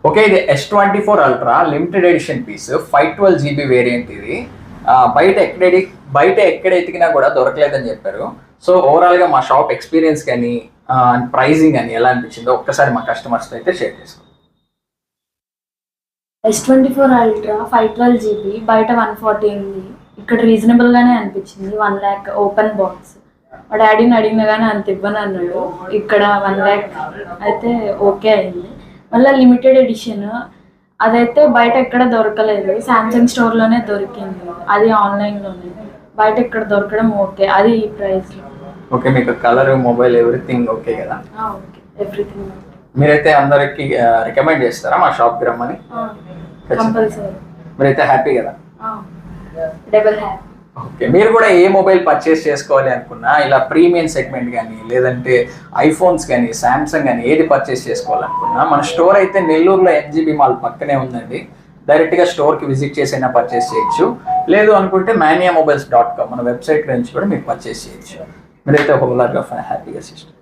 Okay, ఇది S24 Ultra limited edition piece 512 GB variant ఇది. బయట ఎక్కడ ఎతికినా కూడా దొరకలేదని చెప్పారు. సో ఓవరాల్గా మా షాప్ ఎక్స్పీరియన్స్ కానీ ప్రైజింగ్ కానీ ఎలా అనిపించిందో ఒక్కసారి మా కస్టమర్స్తో అయితే షేర్ చేసుకోండి. S24 Ultra 512 GB బయట 140 ఉంది. ఇక్కడ రీజనబుల్గానే అనిపించింది. 1 lakh ఓపెన్ బాక్స్. మా డాడీని అడిగినా కానీ అంత ఇవ్వను అన్నాడు. ఇక్కడ 1 lakh అయితే ఓకే అయింది. మళ్ళీ లిమిటెడ్ ఎడిషన్ అదైతే బయట ఎక్కడ దొరకలేదు. శాంసంగ్ స్టోర్లోనే దొరికింది. అది ఆన్లైన్లోనే. బయట ఇక్కడ దొరకడం ఓకే. అది ఈ ప్రైస్లో. ఓకే, మీకు కలర్, మొబైల్ ఎవ్రీథింగ్ ఓకే కదా? Okay, everything. మీరైతే అందరికి రికమెండ్ చేస్తారా మా షాప్కి రమ్మని? కంపల్సరీ. మీరైతే హ్యాపీ కదా? Double happy. ఓకే, మీరు కూడా ఏ మొబైల్ పర్చేస్ చేసుకోవాలి అనుకున్నా, ఇలా ప్రీమియం సెగ్మెంట్ కానీ లేదంటే ఐఫోన్స్ కానీ శాంసంగ్ కానీ ఏది పర్చేస్ చేసుకోవాలనుకున్నా మన స్టోర్ అయితే నెల్లూరులో MGB మాల్ పక్కనే ఉందండి. డైరెక్ట్గా స్టోర్కి విజిట్ చేసైనా పర్చేస్ చేయొచ్చు. లేదు అనుకుంటే maniamobiles.com మన వెబ్సైట్ నుంచి కూడా మీరు పర్చేస్ చేయొచ్చు. మీరైతే హోల్గా హ్యాపీగా సిస్టమ్.